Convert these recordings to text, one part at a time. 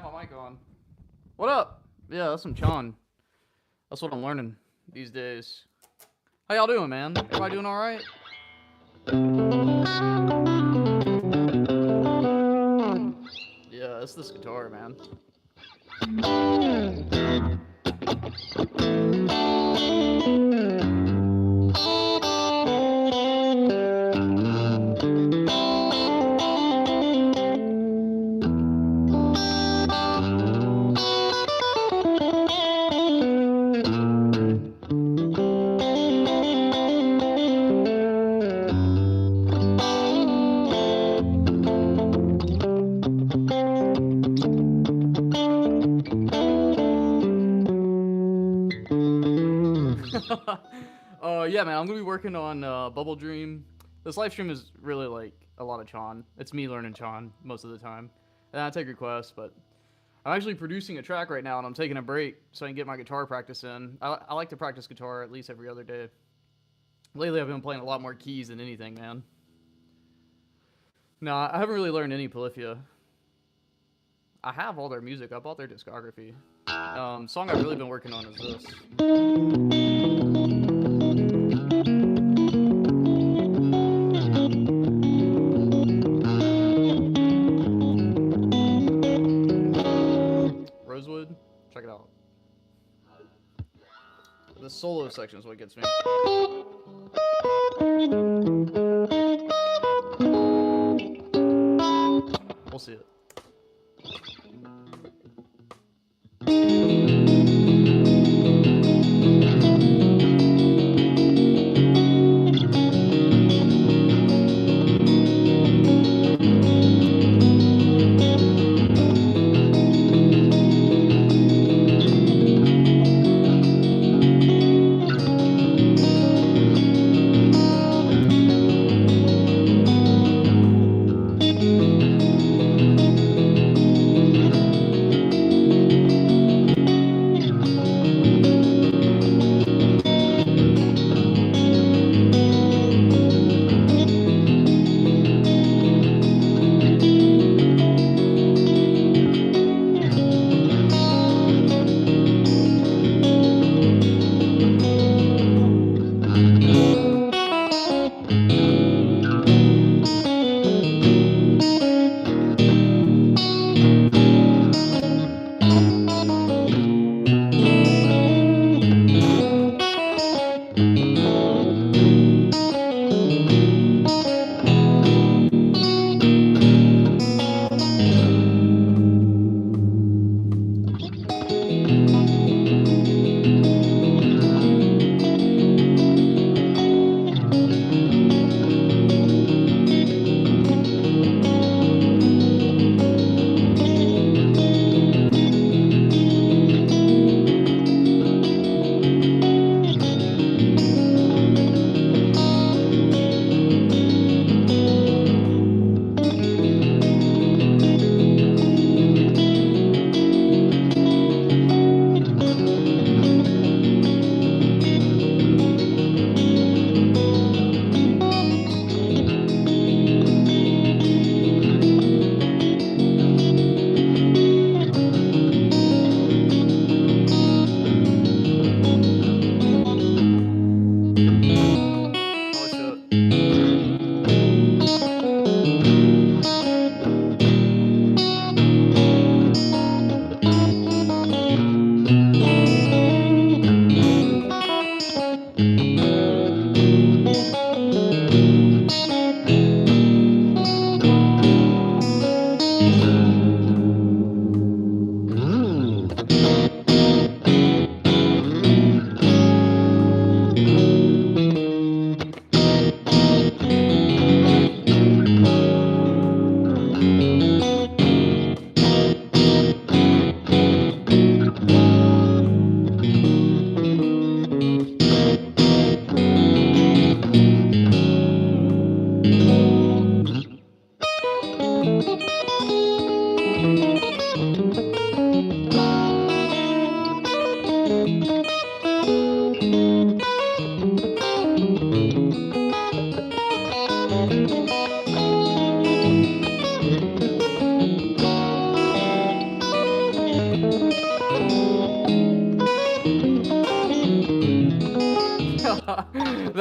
have my mic on. What up? Yeah, that's some Chan. That's what I'm learning these days. How y'all doing, man? Everybody doing all right? Yeah, it's this guitar, man. Yeah, man, I'm gonna be working on Bubble Dream. This live stream is really like a lot of Chan. It's me learning Chan most of the time, and I take requests. But I'm actually producing a track right now, and I'm taking a break so I can get my guitar practice in. I like to practice guitar at least every other day. Lately, I've been playing a lot more keys than anything, man. No, I haven't really learned any Polyphia. I have all their music. I bought their discography. Song I've really been working on is this. Rosewood, check it out. The solo section is what gets me. We'll see it.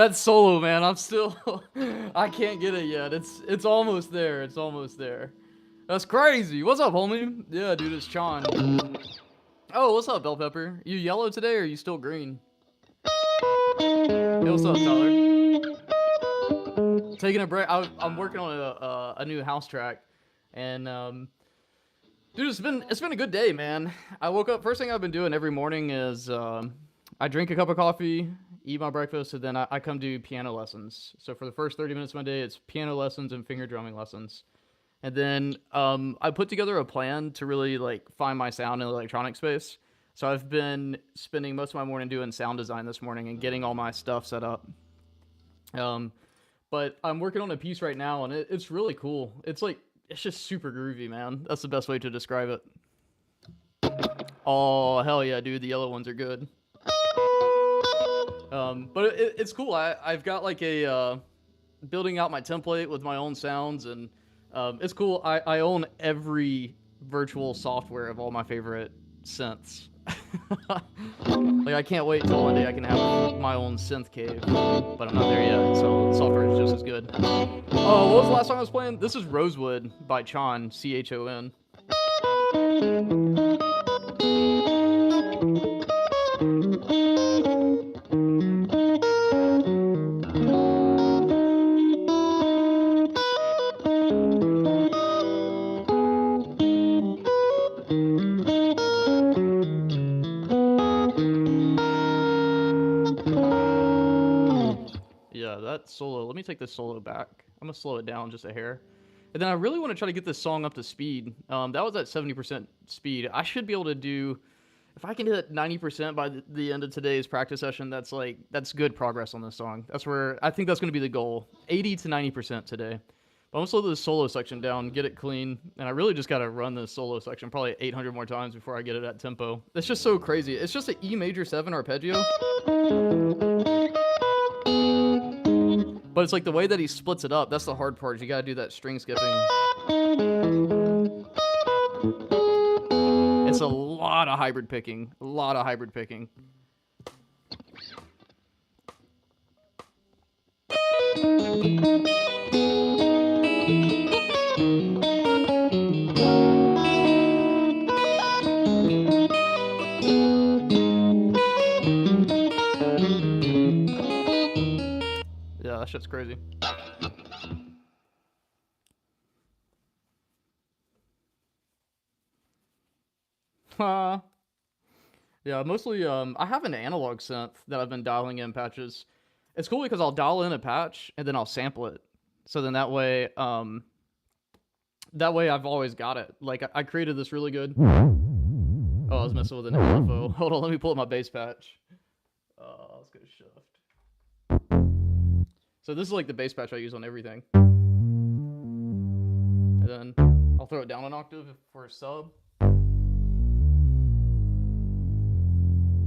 That solo, man, I'm still, I can't get it yet. It's almost there. It's almost there. That's crazy. What's up, homie? Yeah, dude, it's Sean. Oh, what's up, Bell Pepper? You yellow today, or are you still green? Hey, what's up, Tyler? Taking a break. I'm working on a new house track, and dude, it's been a good day, man. I woke up. First thing I've been doing every morning is I drink a cup of coffee, eat my breakfast, and then I come do piano lessons. So for the first 30 minutes of my day, it's piano lessons and finger drumming lessons. And then I put together a plan to really like find my sound in the electronic space. So I've been spending most of my morning doing sound design this morning and getting all my stuff set up. But I'm working on a piece right now, and it's really cool. It's just super groovy, man. That's the best way to describe it. Oh, hell yeah, dude. The yellow ones are good. But it's cool. I've got like a building out my template with my own sounds, and it's cool. I own every virtual software of all my favorite synths. Like, I can't wait until one day I can have my own synth cave, but I'm not there yet, so software is just as good. Oh, what was the last song I was playing? This is Rosewood by Chon, C-H-O-N. Solo. Let me take this solo back. I'm gonna slow it down just a hair. And then I really want to try to get this song up to speed. That was at 70% speed. I should be able to do, if I can hit 90% by the end of today's practice session, that's good progress on this song. That's where, I think that's gonna be the goal. 80 to 90% today. But I'm gonna slow this solo section down, get it clean, and I really just gotta run this solo section probably 800 more times before I get it at tempo. It's just so crazy. It's just an E major 7 arpeggio. But it's like the way that he splits it up, that's the hard part. You gotta do that string skipping. It's a lot of hybrid picking. A lot of hybrid picking. Yeah, that shit's crazy. Yeah, mostly, I have an analog synth that I've been dialing in patches. It's cool because I'll dial in a patch and then I'll sample it. So then that way I've always got it. Like, I created this really good... Oh, I was messing with an LFO. Hold on, let me pull up my bass patch. Let's go shift. So this is like the bass patch I use on everything. And then I'll throw it down an octave for a sub.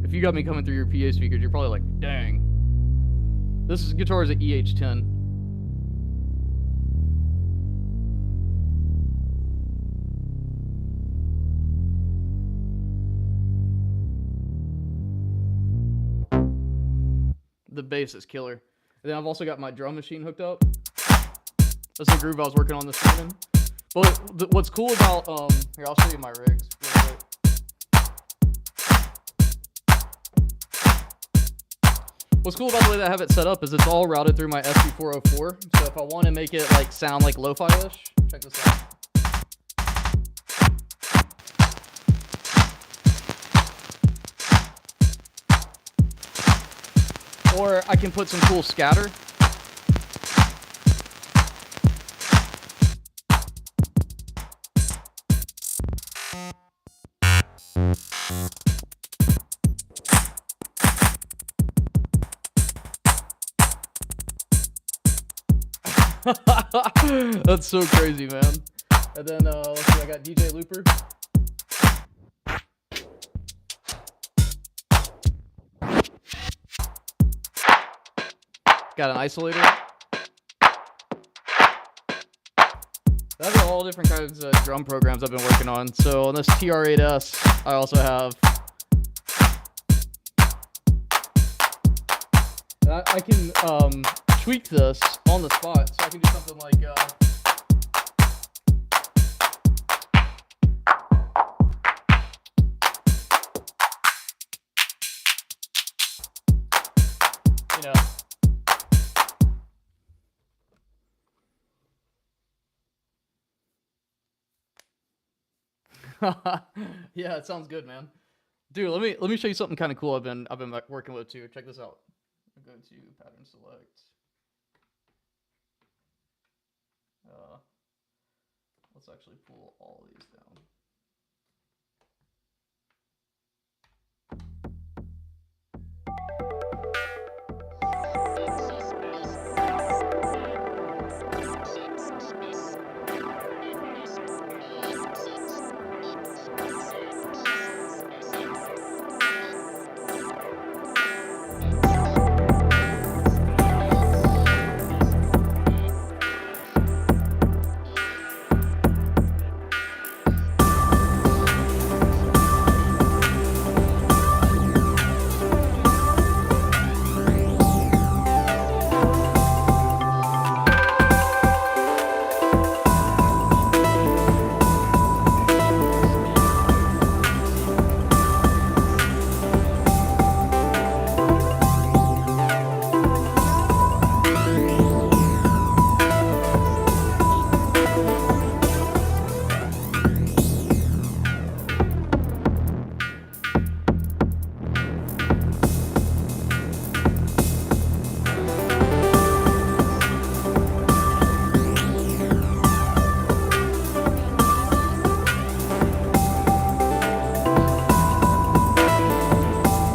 If you got me coming through your PA speakers, you're probably like, dang. This guitar is an EH10. The bass is killer. And then I've also got my drum machine hooked up. That's the groove I was working on this morning. But what's cool about, here, I'll show you my rigs real quick. What's cool about the way that I have it set up is it's all routed through my SB404. So if I want to make it like sound like lo-fi-ish, check this out. Or I can put some cool scatter. That's so crazy, man. And then, let's see, I got DJ Looper. Got an isolator. Those are all different kinds of drum programs I've been working on. So on this TR-8S, I also have... I can tweak this on the spot, so I can do something like you know. Yeah, it sounds good, man. Dude, let me show you something kind of cool I've been like, working with too. Check this out. I'm going to pattern select. Uh, let's actually pull all these down.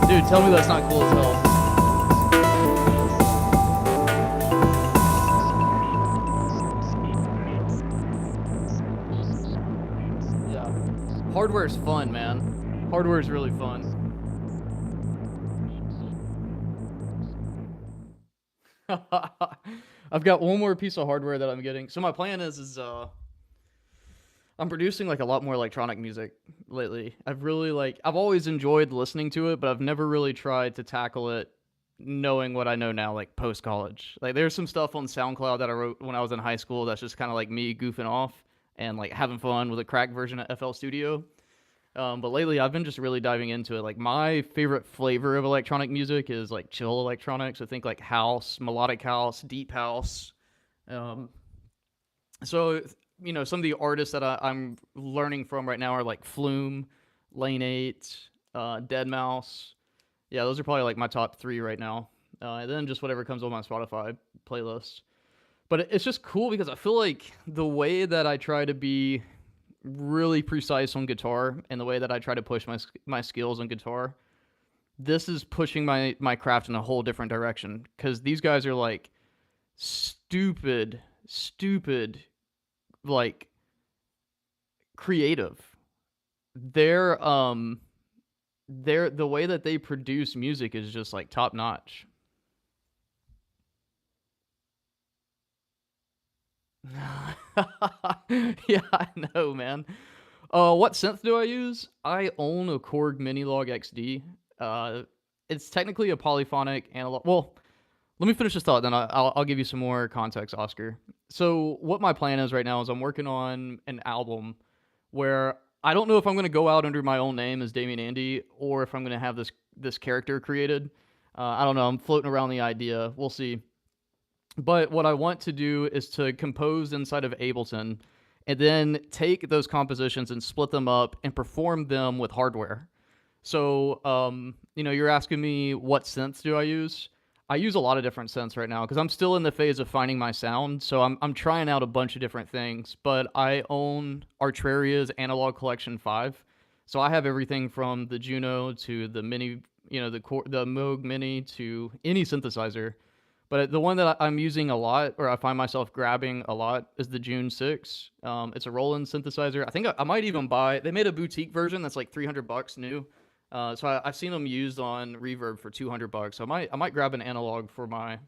Dude, tell me that's not cool as hell. Yeah. Hardware's fun, man. Hardware's really fun. I've got one more piece of hardware that I'm getting. So my plan is I'm producing like a lot more electronic music lately. I've always enjoyed listening to it, but I've never really tried to tackle it knowing what I know now, like post college. Like there's some stuff on SoundCloud that I wrote when I was in high school that's just kind of like me goofing off and like having fun with a cracked version of FL Studio. But lately I've been just really diving into it. Like my favorite flavor of electronic music is like chill electronics. So think like house, melodic house, deep house. Um, so some of the artists that I'm learning from right now are like Flume, Lane 8, Dead Mouse. Yeah, those are probably like my top three right now. And then just whatever comes on my Spotify playlist. But it's just cool because I feel like the way that I try to be really precise on guitar and the way that I try to push my skills on guitar, this is pushing my craft in a whole different direction. Because these guys are like stupid, like creative. They're the way that they produce music is just like top notch. Yeah, I know, man. What synth do I use? I own a Korg Minilog XD. It's technically a polyphonic analog. Well, let me finish this thought, then I'll give you some more context, Oscar. So what my plan is right now is I'm working on an album where I don't know if I'm going to go out under my own name as Damion Andy or if I'm going to have this character created. I don't know. I'm floating around the idea. We'll see. But what I want to do is to compose inside of Ableton and then take those compositions and split them up and perform them with hardware. So, you're asking me what synths do I use? I use a lot of different synths right now because I'm still in the phase of finding my sound. So I'm trying out a bunch of different things. But I own Artraria's Analog Collection 5. So I have everything from the Juno to the Mini, the Moog Mini to any synthesizer. But the one that I'm using a lot, or I find myself grabbing a lot, is the June 6. It's a Roland synthesizer. I think I might even buy. They made a boutique version that's like $300 new. So I've seen them used on Reverb for $200. So I might grab an analog for my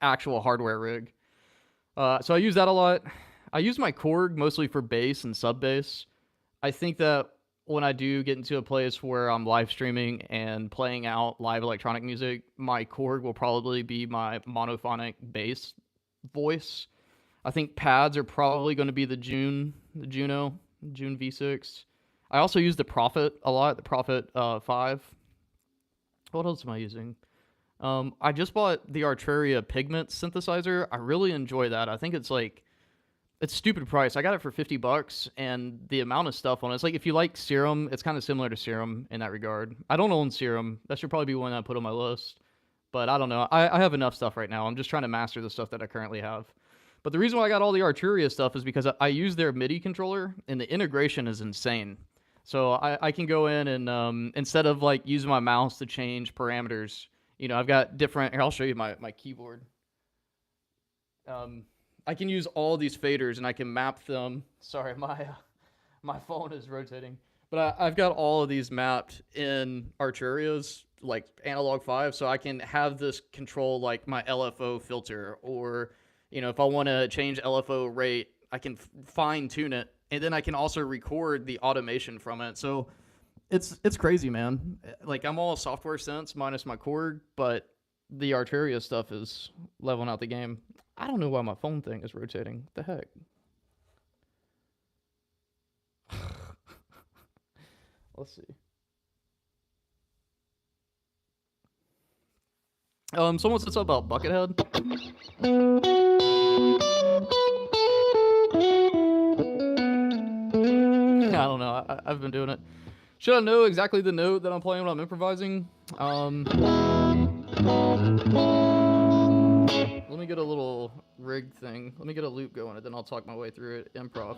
actual hardware rig. So I use that a lot. I use my Korg mostly for bass and sub bass. I think that when I do get into a place where I'm live streaming and playing out live electronic music, my chord will probably be my monophonic bass voice. I think pads are probably going to be the June V6. I also use the Prophet a lot, the Prophet 5. What else am I using? I just bought the Arturia Pigment synthesizer. I really enjoy that. I think it's stupid price. I got it for $50, and the amount of stuff on it. It's like if you like Serum, it's kind of similar to Serum in that regard. I don't own Serum. That should probably be one I put on my list. But I don't know. I have enough stuff right now. I'm just trying to master the stuff that I currently have. But the reason why I got all the Arturia stuff is because I use their MIDI controller, and the integration is insane. So I can go in and instead of like using my mouse to change parameters, I've got different. Here, I'll show you my keyboard. I can use all these faders and I can map them. Sorry, my phone is rotating. But I've got all of these mapped in Arturia's like Analog 5, so I can have this control like my LFO filter, or if I want to change LFO rate, I can fine tune it, and then I can also record the automation from it. So it's crazy, man. Like I'm all software sense minus my chord, but the Arturia stuff is leveling out the game. I don't know why my phone thing is rotating. What the heck? Let's see. Someone said something about Buckethead. I don't know. I've been doing it. Should I know exactly the note that I'm playing when I'm improvising? Let me get a little rig thing. Let me get a loop going, and then I'll talk my way through it. Improv.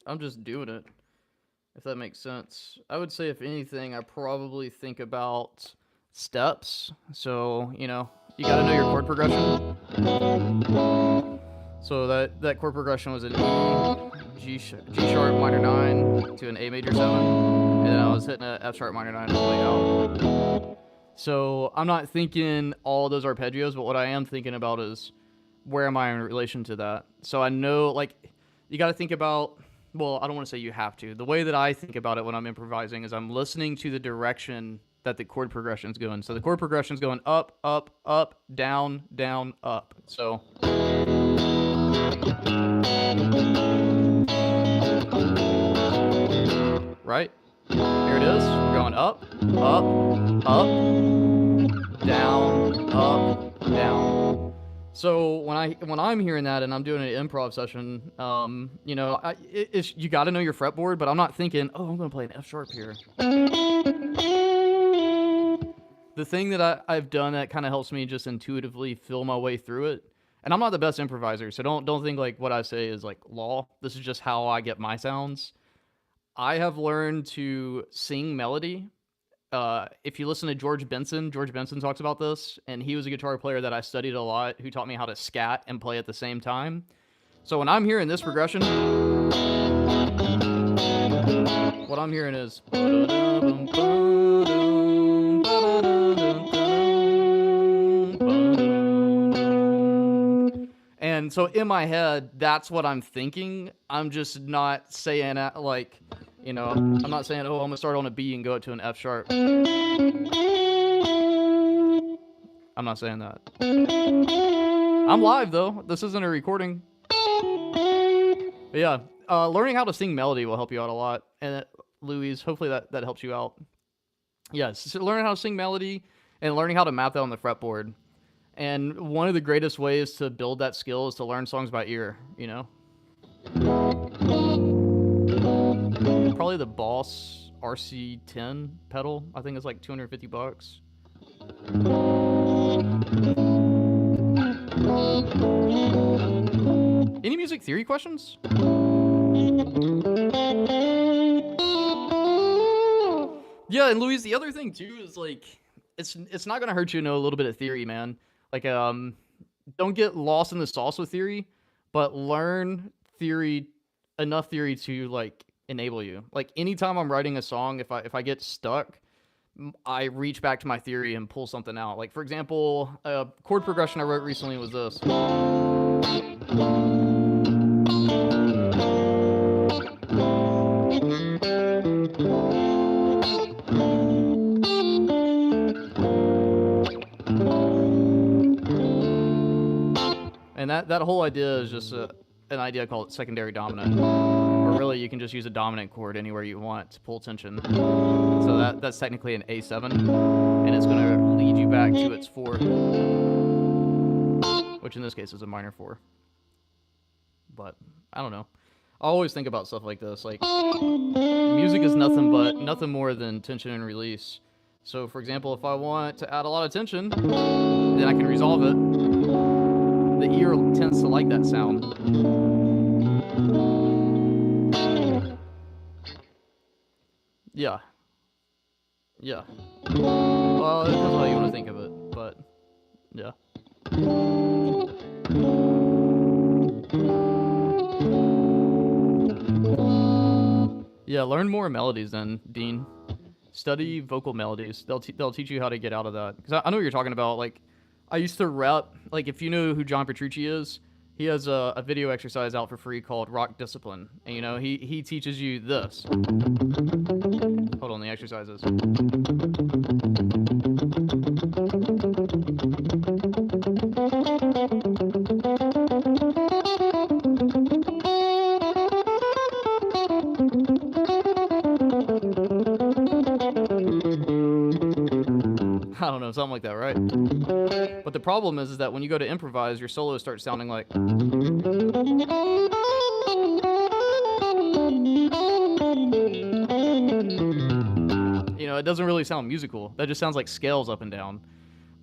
I'm just doing it, if that makes sense. I would say, if anything, I probably think about steps. So, you gotta know your chord progression. So that chord progression was an E, G sharp minor 9 to an A major 7, and then I was hitting a F sharp minor 9 all the way out. So I'm not thinking all those arpeggios, but what I am thinking about is where am I in relation to that. So I know, like, you got to think about, well, I don't want to say you have to. The way that I think about it when I'm improvising is I'm listening to the direction that the chord progression is going. So the chord progression is going up, up, up, down, down, up. So right? Here it is. We're going up, up, up, down, up, down. So when I'm hearing that and I'm doing an improv session, you got to know your fretboard, but I'm not thinking, oh, I'm going to play an F sharp here. The thing that I've done that kind of helps me just intuitively feel my way through it, and I'm not the best improviser, so don't think like what I say is like law. This is just how I get my sounds. I have learned to sing melody. If you listen to George Benson talks about this, and he was a guitar player that I studied a lot, who taught me how to scat and play at the same time. So when I'm hearing this progression, what I'm hearing is, and so in my head, that's what I'm thinking. I'm just not saying like, I'm not saying, oh, I'm gonna start on a B and go to an F sharp. I'm not saying that. I'm live though. This isn't a recording. But yeah, learning how to sing melody will help you out a lot. And Louise, hopefully that helps you out. Yes, so learning how to sing melody and learning how to map that on the fretboard. And one of the greatest ways to build that skill is to learn songs by ear, Probably the Boss RC10 pedal. I think it's like $250. Any music theory questions? Yeah, and Louise, the other thing too is like, it's not gonna hurt you to know a little bit of theory, man. Like, don't get lost in the sauce with theory, but learn theory, enough theory to like enable you. Like anytime I'm writing a song, if I get stuck, I reach back to my theory and pull something out. Like for example, a chord progression I wrote recently was this. And that whole idea is just an idea called secondary dominant. Or really, you can just use a dominant chord anywhere you want to pull tension. So that's technically an A7, and it's going to lead you back to its 4, which in this case is a minor 4. But I don't know. I always think about stuff like this. Like music is nothing more than tension and release. So for example, if I want to add a lot of tension, then I can resolve it. The ear tends to like that sound. Yeah. Well, it depends on how you want to think of it, but yeah. Yeah, learn more melodies then, Dean. Study vocal melodies. They'll teach you how to get out of that. Because I know what you're talking about. Like, I used to rep, like, if you know who John Petrucci is, he has a video exercise out for free called Rock Discipline. And, he teaches you this. Hold on, the exercises. I don't know, something like that, right? But the problem is that when you go to improvise, your solos start sounding like... It doesn't really sound musical. That just sounds like scales up and down.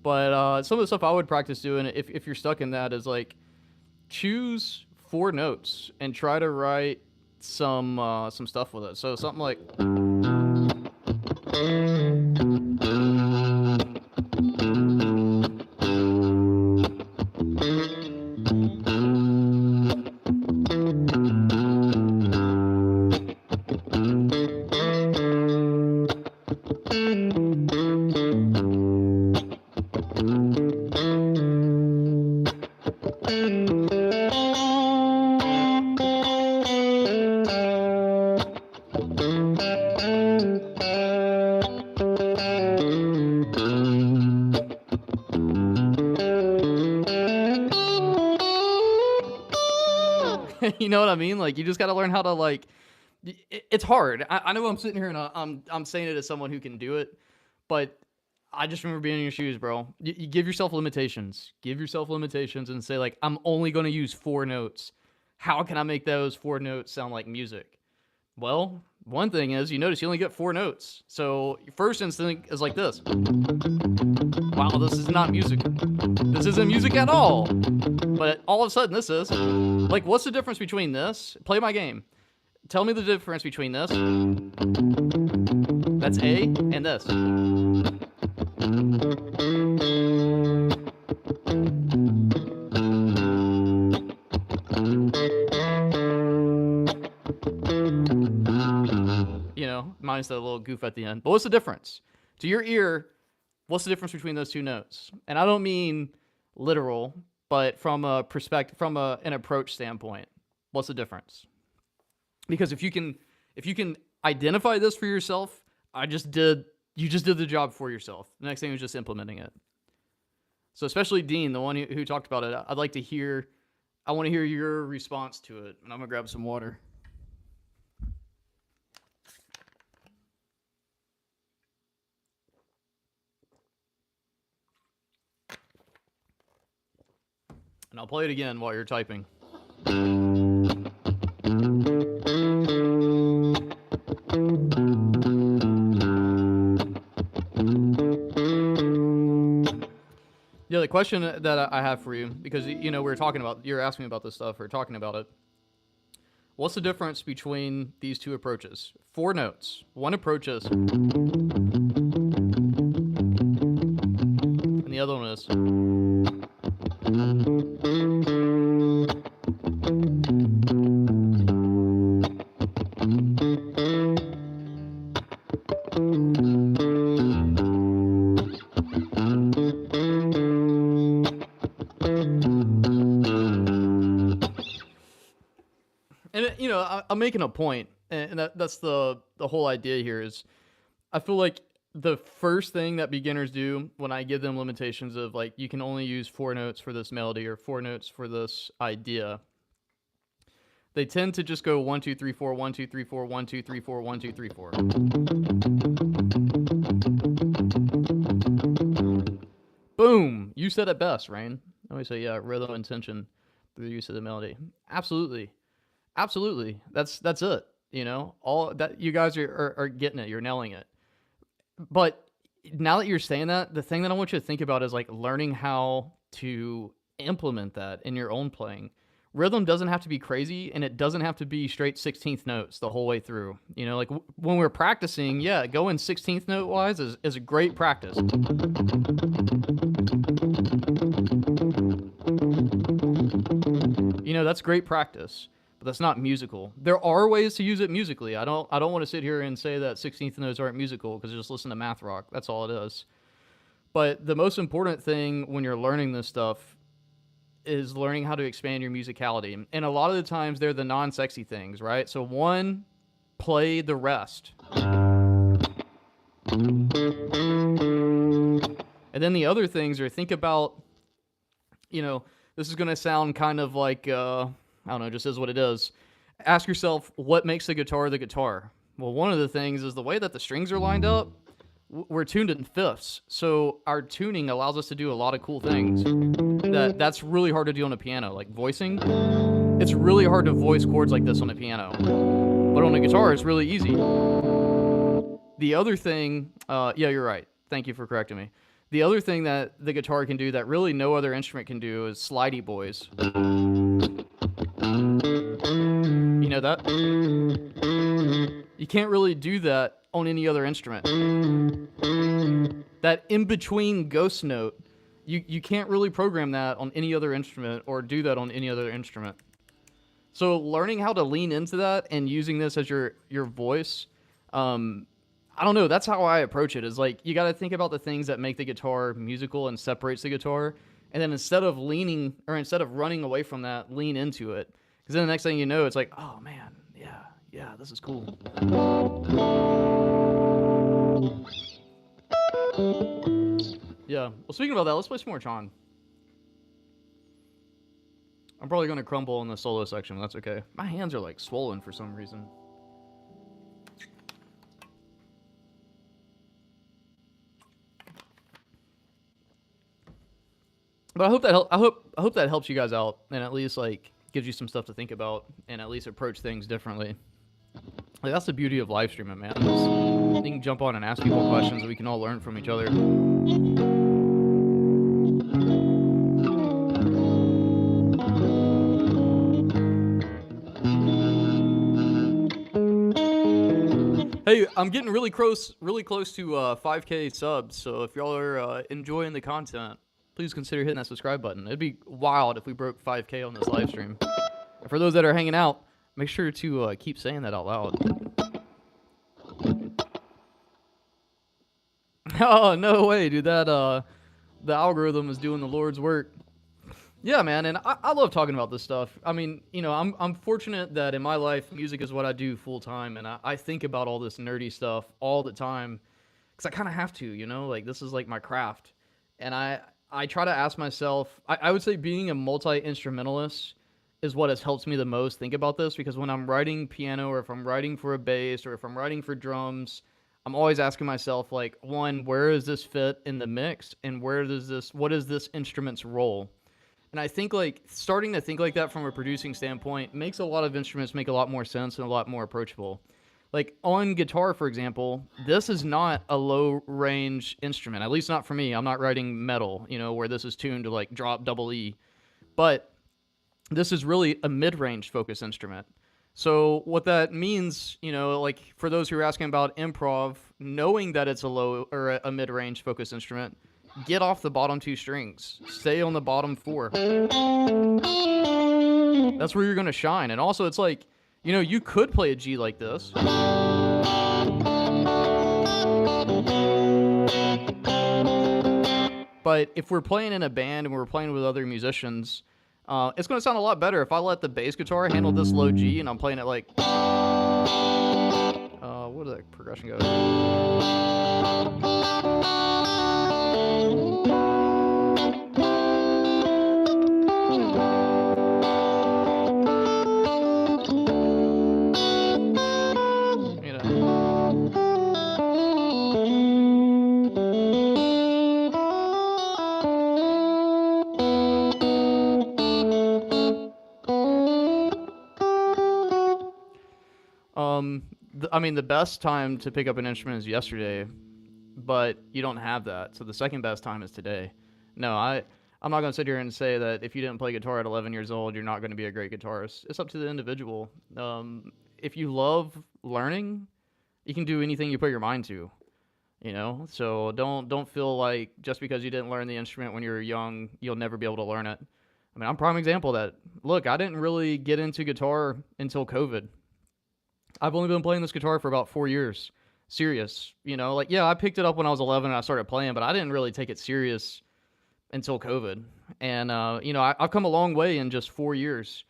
But some of the stuff I would practice doing, if you're stuck in that, is like choose 4 notes and try to write some stuff with it. So something like... You know what I mean? Like, you just got to learn how to, like, it's hard. I know I'm sitting here and I'm saying it as someone who can do it, but I just remember being in your shoes, bro. You give yourself limitations. Give yourself limitations and say, like, I'm only going to use 4 notes. How can I make those 4 notes sound like music? Well, one thing is, you notice you only get 4 notes. So your first instinct is like this. Wow, this is not music. This isn't music at all. But all of a sudden, this is. Like, what's the difference between this? Play my game. Tell me the difference between this. That's A and this. Minus that little goof at the end. But what's the difference? To your ear, what's the difference between those 2 notes? And I don't mean literal, but from a perspective, from an approach standpoint, what's the difference? Because if you can identify this for yourself, you just did the job for yourself. The next thing is just implementing it. So especially Dean, the one who talked about it, I want to hear your response to it. And I'm gonna grab some water. And I'll play it again while you're typing. Yeah, the question that I have for you, because you're asking me about this stuff, we're talking about it. What's the difference between these two approaches? 4 notes. One approach is, and the other one is. And I'm making a point, and that's the whole idea here is, I feel like the first thing that beginners do when I give them limitations of like, you can only use 4 notes for this melody or 4 notes for this idea, they tend to just go 1 2 3 4 1 2 3 4 1 2 3 4 1 2 3 4. Boom! You said it best, Rain. I always say, yeah, rhythm and tension through the use of the melody. Absolutely. That's it. All that, you guys are getting it. You're nailing it. But now that you're saying that, the thing that I want you to think about is like learning how to implement that in your own playing. Rhythm doesn't have to be crazy, and it doesn't have to be straight 16th notes the whole way through. Like when we're practicing, yeah, going 16th note wise is a great practice. That's great practice, but that's not musical. There are ways to use it musically. I don't want to sit here and say that 16th notes aren't musical because just listen to math rock. That's all it is. But the most important thing when you're learning this stuff is learning how to expand your musicality. And a lot of the times they're the non-sexy things, right? So 1, play the rest. And then the other things are, think about, this is going to sound kind of like, I don't know, just is what it is. Ask yourself, what makes the guitar the guitar? Well, one of the things is the way that the strings are lined up. We're tuned in fifths, so our tuning allows us to do a lot of cool things. That's really hard to do on a piano, like voicing. It's really hard to voice chords like this on a piano, but on a guitar, it's really easy. The other thing, yeah, you're right. Thank you for correcting me. The other thing that the guitar can do that really no other instrument can do is slidey boys. You know that? You can't really do that on any other instrument. That in-between ghost note, you can't really program that on any other instrument or do that on any other instrument. So learning how to lean into that and using this as your voice, I don't know, that's how I approach it. Is like, you got to think about the things that make the guitar musical and separates the guitar, and then instead of running away from that, lean into it. Because then the next thing you know, it's like, oh man, yeah, this is cool. Yeah. Well, speaking about that, let's play some more Chon. I'm probably going to crumble in the solo section. That's okay. My hands are like swollen for some reason. But I hope that helps you guys out, and at least like gives you some stuff to think about, and at least approach things differently. Like, that's the beauty of live streaming, man. You can jump on and ask people questions, and we can all learn from each other. Hey, I'm getting really close to 5K subs, so if y'all are enjoying the content, please consider hitting that subscribe button. It'd be wild if we broke 5K on this live stream. And for those that are hanging out, make sure to keep saying that out loud. Oh, no way, dude. The algorithm is doing the Lord's work. Yeah, man, and I love talking about this stuff. I mean, I'm fortunate that in my life, music is what I do full time, and I think about all this nerdy stuff all the time because I kind of have to, like this is like my craft, and I try to ask myself. I would say being a multi instrumentalist is what has helped me the most think about this because when I'm writing piano or if I'm writing for a bass or if I'm writing for drums, I'm always asking myself like, one, where does this fit in the mix, and what is this instrument's role? And I think like starting to think like that from a producing standpoint makes a lot of instruments make a lot more sense and a lot more approachable. Like on guitar, for example, this is not a low range instrument, at least not for me. I'm not writing metal, where this is tuned to like drop double E. But this is really a mid range focus instrument. So what that means, like for those who are asking about improv, knowing that it's a low or a mid range focus instrument, get off the bottom two strings. Stay on the bottom four. That's where you're going to shine. And also, it's like, you could play a G like this. But if we're playing in a band and we're playing with other musicians, it's going to sound a lot better if I let the bass guitar handle this low G and I'm playing it like. What did that progression go? I mean, the best time to pick up an instrument is yesterday, but you don't have that. So the second best time is today. No, I'm not going to sit here and say that if you didn't play guitar at 11 years old, you're not going to be a great guitarist. It's up to the individual. If you love learning, you can do anything you put your mind to. So don't feel like just because you didn't learn the instrument when you were young, you'll never be able to learn it. I mean, I'm a prime example of that. Look, I didn't really get into guitar until COVID. I've only been playing this guitar for about 4 years. Serious. Like, yeah, I picked it up when I was 11 and I started playing, but I didn't really take it serious until COVID. And, I've come a long way in just 4 years.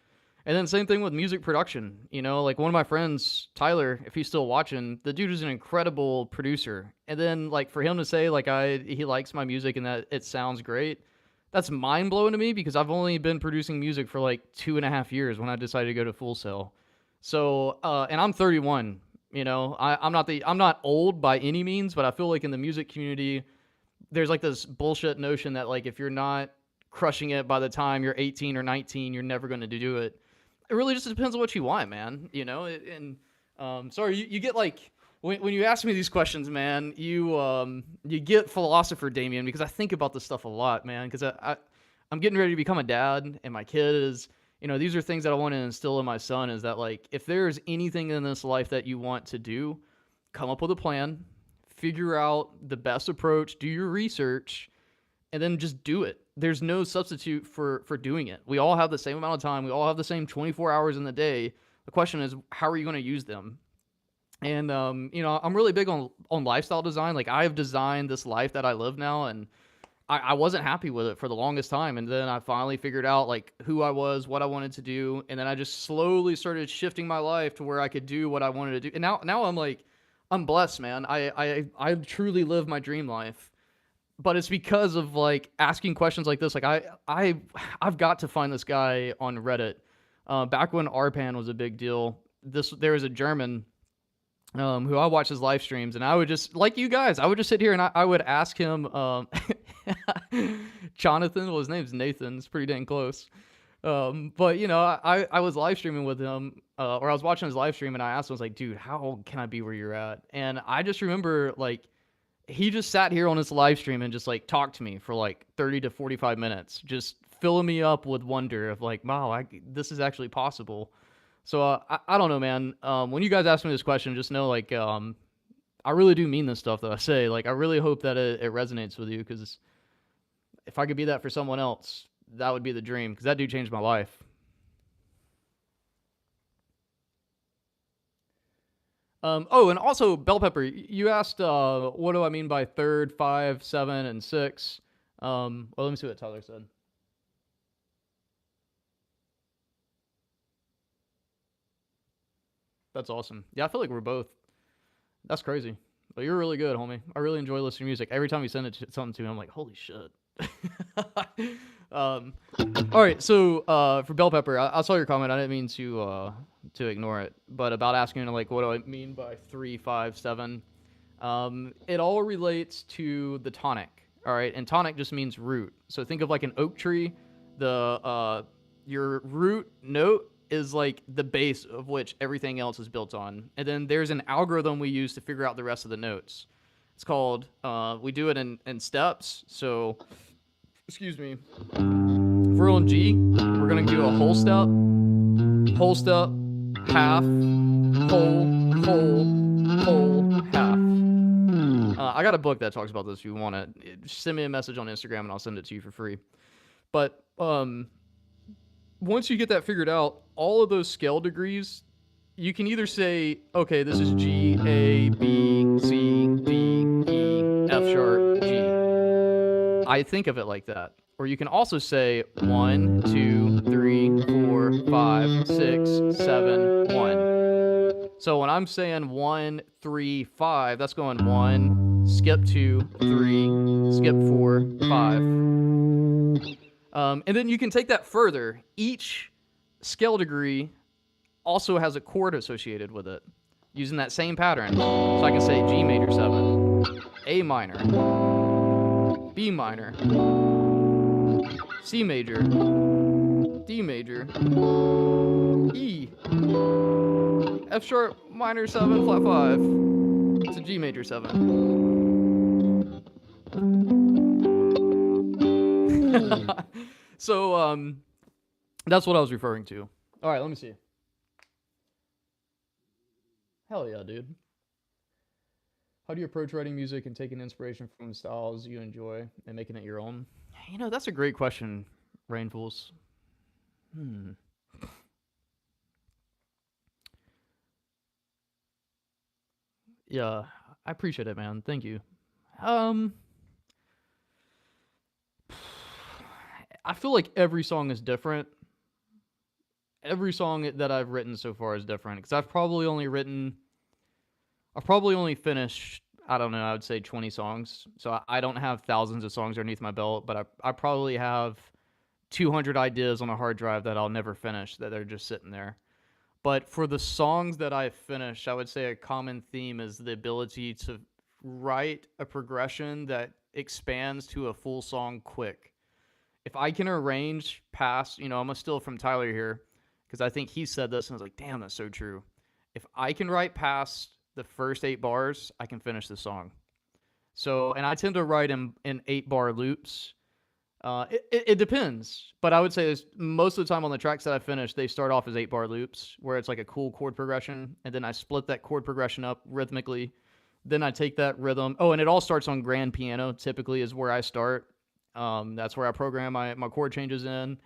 And then same thing with music production. Like one of my friends, Tyler, if he's still watching, the dude is an incredible producer. And then like for him to say like he likes my music and that it sounds great, that's mind blowing to me because I've only been producing music for like 2.5 years when I decided to go to Full Sail. So, and I'm 31. I'm not old by any means, but I feel like in the music community, there's like this bullshit notion that like if you're not crushing it by the time you're 18 or 19, you're never going to do it. It really just depends on what you want, man. And sorry, you get like when you ask me these questions, man, you get philosopher Damion because I think about this stuff a lot, man. Because I'm getting ready to become a dad, and my kid is. These are things that I want to instill in my son is that, like, if there's anything in this life that you want to do, come up with a plan, figure out the best approach, do your research, and then just do it. There's no substitute for doing it. We all have the same amount of time. We all have the same 24 hours in the day. The question is, how are you going to use them? And, I'm really big on lifestyle design. Like, I have designed this life that I live now, and I wasn't happy with it for the longest time. And then I finally figured out like who I was, what I wanted to do. And then I just slowly started shifting my life to where I could do what I wanted to do. And now I'm like, I'm blessed, man. I truly live my dream life, but it's because of like asking questions like this. Like I've got to find this guy on Reddit. Back when RPAN was a big deal, there was a German who I watch his live streams, and I would just, like you guys, I would just sit here and I would ask him, Jonathan, well, his name's Nathan, it's pretty dang close. But, I was live streaming with him, or I was watching his live stream, and I asked him, I was like, dude, how can I be where you're at? And I just remember, like, he just sat here on his live stream and just, like, talked to me for, like, 30 to 45 minutes, just filling me up with wonder of, like, wow, this is actually possible. So I don't know, man. When you guys ask me this question, just know like I really do mean this stuff that I say. Like I really hope that it resonates with you because if I could be that for someone else, that would be the dream because that dude changed my life. Oh, and also Bell Pepper, you asked what do I mean by third, 5, 7, and 6. Well, let me see what Tyler said. That's awesome. Yeah, I feel like we're both. That's crazy. But you're really good, homie. I really enjoy listening to music. Every time you send something to me, I'm like, holy shit. um, all right, so for Bell Pepper, I saw your comment. I didn't mean to ignore it, but about asking like, what do I mean by 3-5-7? It all relates to the tonic. All right, and tonic just means root. So think of like an oak tree. Your root note is like the base of which everything else is built on, and then there's an algorithm we use to figure out the rest of the notes. It's called we do it in steps. So, excuse me. If we're on G, we're gonna do a whole step, half, whole, half. I got a book that talks about this if you want it. Send me a message on Instagram and I'll send it to you for free. But once you get that figured out, all of those scale degrees, you can either say, okay, this is G, A, B, C, D, E, F sharp, G. I think of it like that. Or you can also say 1, 2, 3, 4, 5, 6, 7, 1. So when I'm saying 1, 3, 5, that's going 1, skip 2, 3, skip 4, 5. And then you can take that further. Each scale degree also has a chord associated with it, using that same pattern. So I can say G major 7, A minor, B minor, C major, D major, E, F sharp minor 7 flat 5, it's a G major 7. So that's what I was referring to. All right, let me see. Hell yeah, dude. How do you approach writing music and taking inspiration from styles you enjoy and making it your own? You know, that's a great question, Rainfuls. Yeah, I appreciate it, man. Thank you. I feel like every song is different. Every song that I've written so far is different because I've probably only finished, I don't know, I would say 20 songs. So I don't have thousands of songs underneath my belt, but I probably have 200 ideas on a hard drive that I'll never finish, that are just sitting there. But for the songs that I've finished, I would say a common theme is the ability to write a progression that expands to a full song quick. If I can arrange past, I'm going to steal from Tyler here, because I think he said this, and I was like, damn, that's so true. If I can write past the first 8 bars, I can finish the song. So, and I tend to write in 8-bar loops. It depends, but I would say most of the time on the tracks that I finish, they start off as 8-bar loops, where it's like a cool chord progression, and then I split that chord progression up rhythmically. Then I take that rhythm. Oh, and it all starts on grand piano, typically is where I start. That's where I program my chord changes in,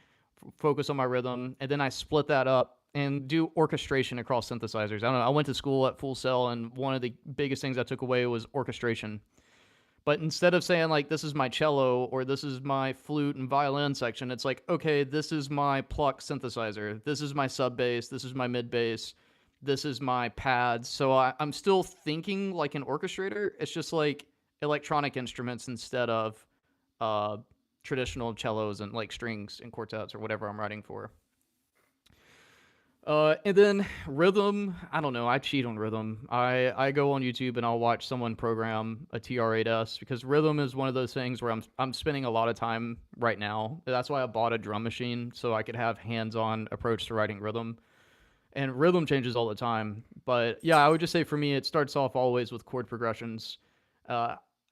focus on my rhythm, and then I split that up and do orchestration across synthesizers. I don't know, I went to school at Full Sail, and one of the biggest things I took away was orchestration. But instead of saying, like, this is my cello or this is my flute and violin section, it's like, okay, this is my pluck synthesizer. This is my sub bass. This is my mid bass. This is my pads. So I'm still thinking like an orchestrator. It's just like electronic instruments instead of traditional cellos and like strings and quartets or whatever I'm writing for. And then rhythm, I don't know, I cheat on rhythm. I go on YouTube and I'll watch someone program a TR-8S because rhythm is one of those things where I'm spending a lot of time right now. That's why I bought a drum machine, so I could have hands-on approach to writing rhythm. And rhythm changes all the time. But yeah, I would just say for me, it starts off always with chord progressions.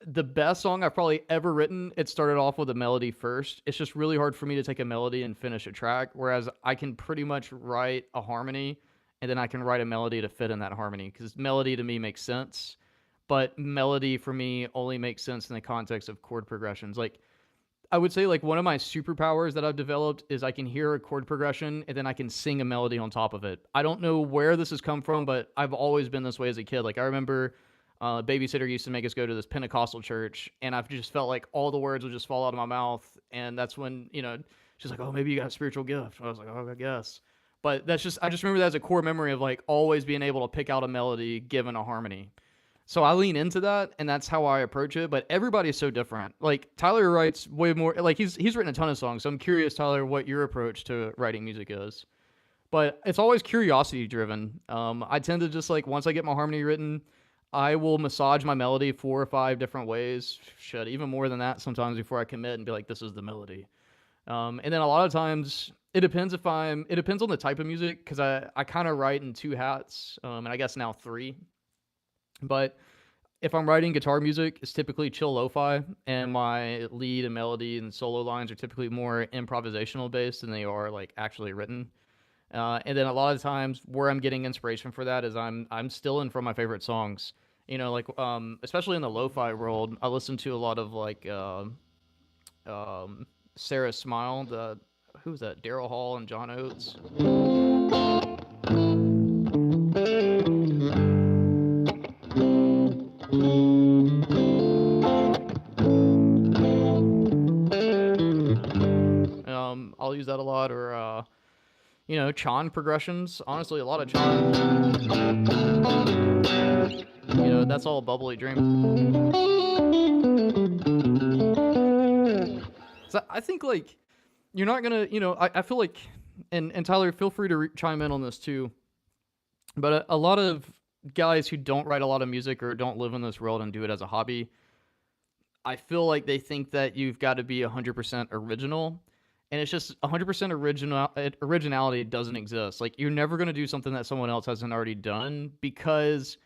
The best song I've probably ever written, it started off with a melody first. It's just really hard for me to take a melody and finish a track, whereas I can pretty much write a harmony, and then I can write a melody to fit in that harmony, because melody to me makes sense, but melody for me only makes sense in the context of chord progressions. Like, I would say like one of my superpowers that I've developed is I can hear a chord progression, and then I can sing a melody on top of it. I don't know where this has come from, but I've always been this way as a kid. Like, I remember babysitter used to make us go to this Pentecostal church, and I've just felt like all the words would just fall out of my mouth, and that's when, she's like, oh, maybe you got a spiritual gift. I was like, oh, I guess. But I just remember that as a core memory of like always being able to pick out a melody given a harmony. So I lean into that, and that's how I approach it. But everybody's so different. Like Tyler writes way more. Like he's written a ton of songs. So I'm curious, Tyler, what your approach to writing music is. But it's always curiosity driven. I tend to just like once I get my harmony written, I will massage my melody 4 or 5 different ways. Shit, even more than that sometimes before I commit and be like, this is the melody. And then a lot of times it depends it depends on the type of music because I kind of write in 2 hats, and I guess now 3. But if I'm writing guitar music, it's typically chill lo-fi, and my lead and melody and solo lines are typically more improvisational based than they are like actually written. And then a lot of times where I'm getting inspiration for that is I'm stealing from my favorite songs. You know, like especially in the lo-fi world, I listen to a lot of like Sarah Smile, who's that? Daryl Hall and John Oates. I'll use that a lot, or you know, Chan progressions. Honestly, a lot of Chan. You know, that's all bubbly dream. So I think like you're not gonna, you know, I feel like, and Tyler, feel free to chime in on this too. But a lot of guys who don't write a lot of music or don't live in this world and do it as a hobby, I feel like they think that you've got to be 100% original. And it's just 100% originality doesn't exist. Like, you're never going to do something that someone else hasn't already done because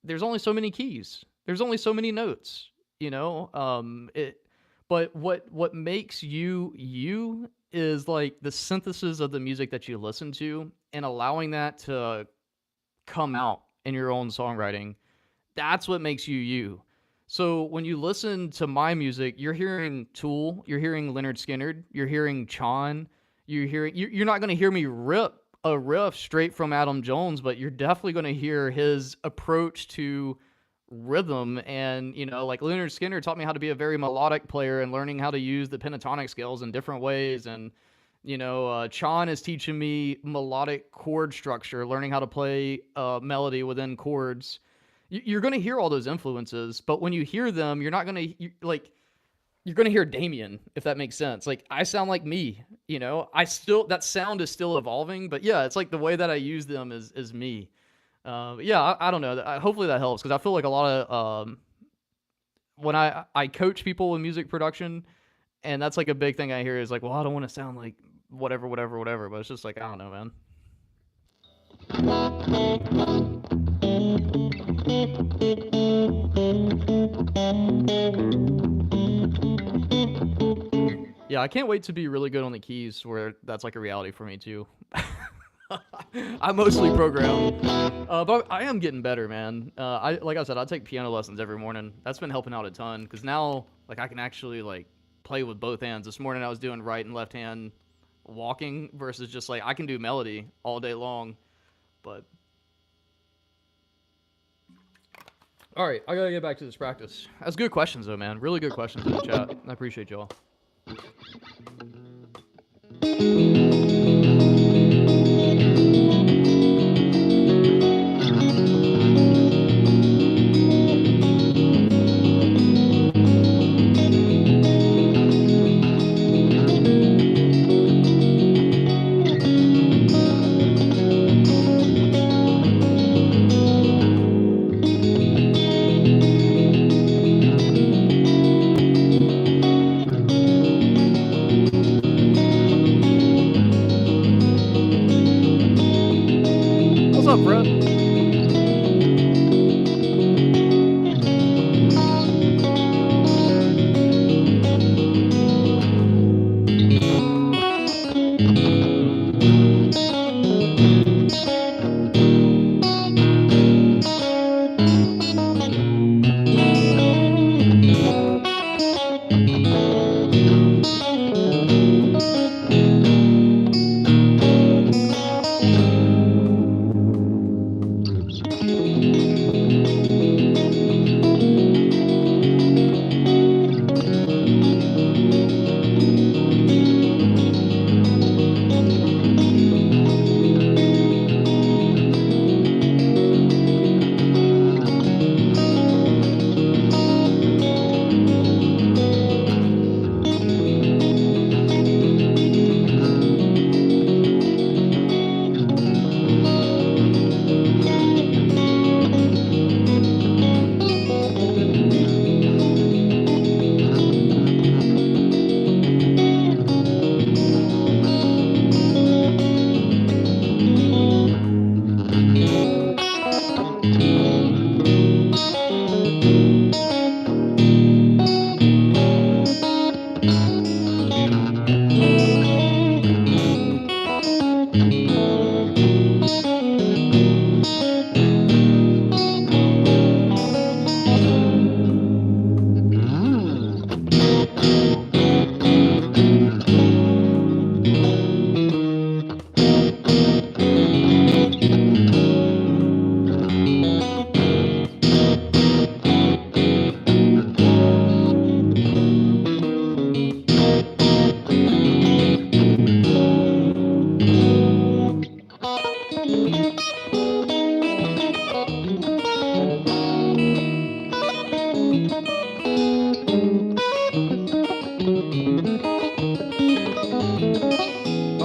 there's only so many keys. There's only so many notes, you know? But what makes you is like the synthesis of the music that you listen to and allowing that to come out in your own songwriting. That's what makes you. So when you listen to my music, you're hearing Tool, you're hearing Leonard Skinner, you're hearing Chan, you're not going to hear me rip a riff straight from Adam Jones, but you're definitely going to hear his approach to rhythm. And, you know, like Leonard Skinner taught me how to be a very melodic player and learning how to use the pentatonic scales in different ways. And, you know, Chan is teaching me melodic chord structure, learning how to play melody within chords. You're going to hear all those influences, but when you hear them, you're not going to, you're going to hear Damion, if that makes sense. Like, I sound like me, you know, that sound is still evolving, but yeah, it's like the way that I use them is me. Yeah, I don't know. Hopefully that helps, because I feel like a lot of, when I coach people in music production, and that's like a big thing I hear is like, well, I don't want to sound like whatever, but it's just like, I don't know, man. Yeah, I can't wait to be really good on the keys, where that's like a reality for me too. I mostly program, but I am getting better, man. Like I said, I take piano lessons every morning. That's been helping out a ton, because now like I can actually like play with both hands. This morning I was doing right and left hand walking versus just like I can do melody all day long, but. All right, I gotta get back to this practice. That's good questions, though, man. Really good questions in the chat. I appreciate y'all. What's up, Fred?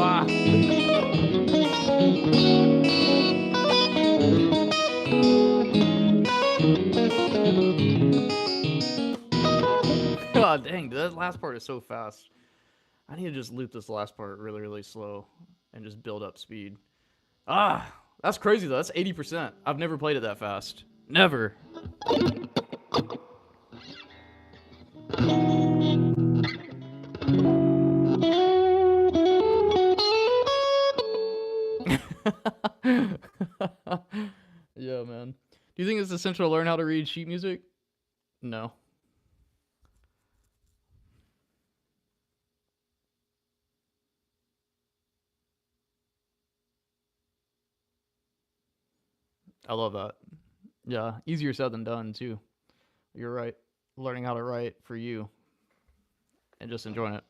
Ah. God dang, that last part is so fast. I need to just loop this last part really, really slow and just build up speed. Ah, that's crazy though. That's 80%. I've never played it that fast. Never. Yeah, man. Do you think it's essential to learn how to read sheet music? No. I love that. Yeah, easier said than done too. You're right. Learning how to write for you and just enjoying it.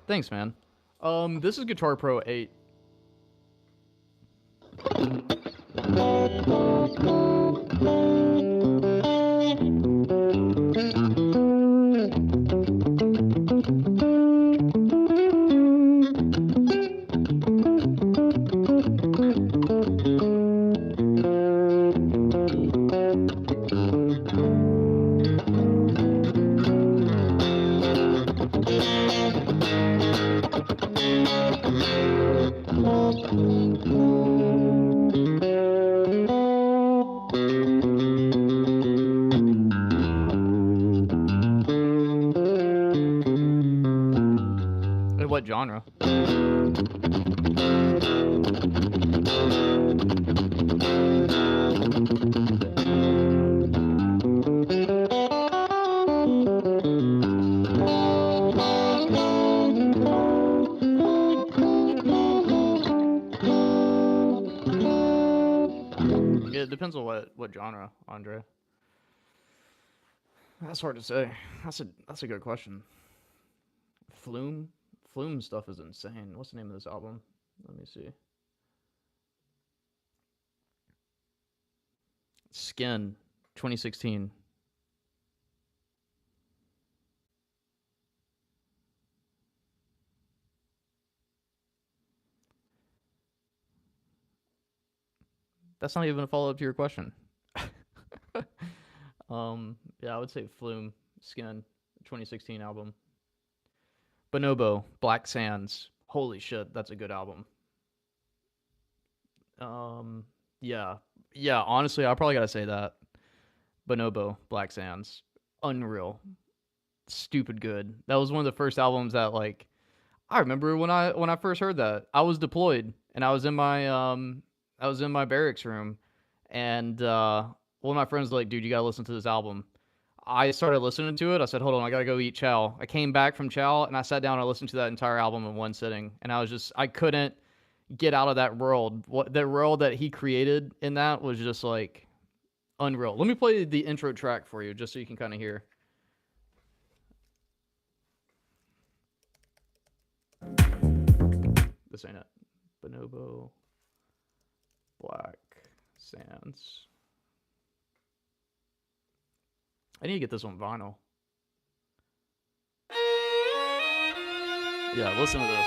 Thanks, man. This is Guitar Pro 8. In what genre? It depends on what genre, Andre. That's hard to say. That's a good question. Flume? Flume stuff is insane. What's the name of this album? Let me see. Skin, 2016. That's not even a follow up to your question. Yeah, I would say Flume, Skin, 2016 album. Bonobo, Black Sands. Holy shit, that's a good album. Yeah, yeah. Honestly, I probably gotta say that. Bonobo, Black Sands, unreal, stupid good. That was one of the first albums that like I remember when I first heard that. I was deployed and I was in my barracks room, and one of my friends was like, dude, you gotta listen to this album. I started listening to it. I said, hold on, I gotta go eat chow. I came back from chow and I sat down and I listened to that entire album in one sitting, and I couldn't get out of that world. What the world that he created in that was just like unreal. Let me play the intro track for you just so you can kind of hear. This ain't it. Bonobo, Black Sands. I need to get this on vinyl. Yeah, listen to this.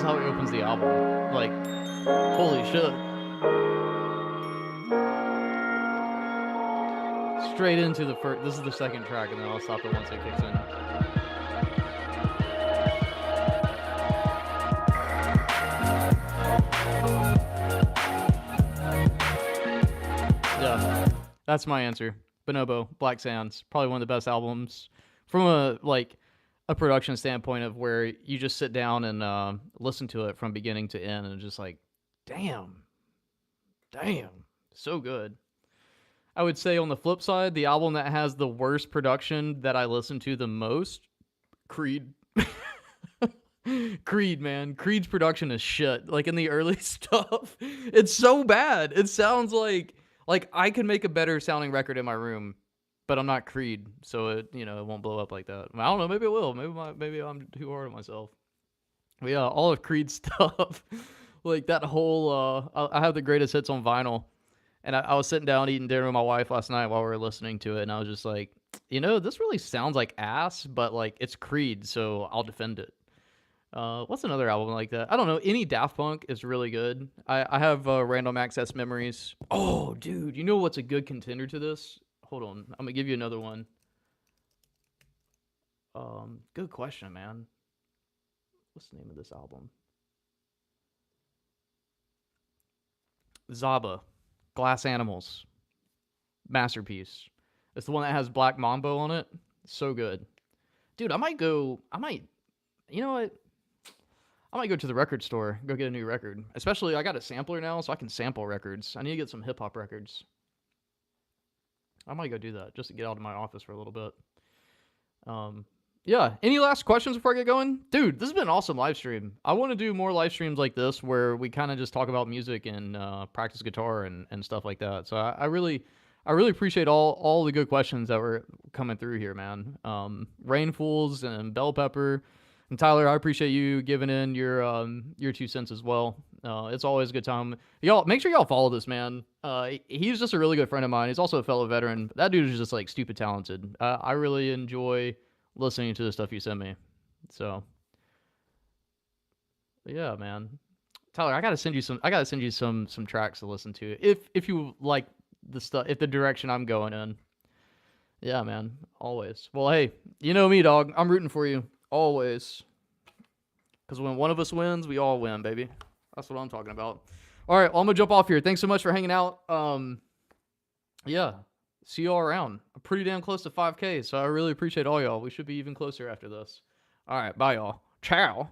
how he opens the album. Like, holy shit. Straight into the first. This is the second track, and then I'll stop it once it kicks in. Yeah, that's my answer. Bonobo, Black Sands, probably one of the best albums from a production standpoint of where you just sit down and listen to it from beginning to end, and just like, damn, so good. I would say on the flip side, the album that has the worst production that I listen to the most, Creed. Creed, man. Creed's production is shit. Like in the early stuff, it's so bad. It sounds like I could make a better sounding record in my room, but I'm not Creed, so it it won't blow up like that. I don't know. Maybe it will. Maybe I'm too hard on myself. But yeah, all of Creed's stuff, like that whole. I have the greatest hits on vinyl. And I was sitting down eating dinner with my wife last night while we were listening to it, and I was just like, this really sounds like ass, but like it's Creed, so I'll defend it. What's another album like that? I don't know. Any Daft Punk is really good. I have Random Access Memories. Oh, dude, you know what's a good contender to this? Hold on, I'm gonna give you another one. Good question, man. What's the name of this album? Zaba. Glass Animals, masterpiece. It's the one that has Black Mambo on it. So good, dude. You know what? I might go to the record store, go get a new record. Especially, I got a sampler now, so I can sample records. I need to get some hip hop records. I might go do that just to get out of my office for a little bit. Yeah. Any last questions before I get going? Dude, this has been an awesome live stream. I want to do more live streams like this where we kind of just talk about music and practice guitar and stuff like that. So I really appreciate all the good questions that were coming through here, man. Rainfools and Bell Pepper. And Tyler, I appreciate you giving in your 2 cents as well. It's always a good time. Y'all, make sure y'all follow this man. He's just a really good friend of mine. He's also a fellow veteran. That dude is just like stupid talented. I really enjoy listening to the stuff you send me. So yeah, man. Tyler, I gotta send you some tracks to listen to if you like the stuff, if the direction I'm going in. Yeah, man. Always. Well, hey, you know me, dog. I'm rooting for you. Always. Because when one of us wins, we all win, baby. That's what I'm talking about. All right, well, I'm gonna jump off here. Thanks so much for hanging out. Yeah. See y'all around. I'm pretty damn close to 5K, so I really appreciate all y'all. We should be even closer after this. All right, bye, y'all. Ciao.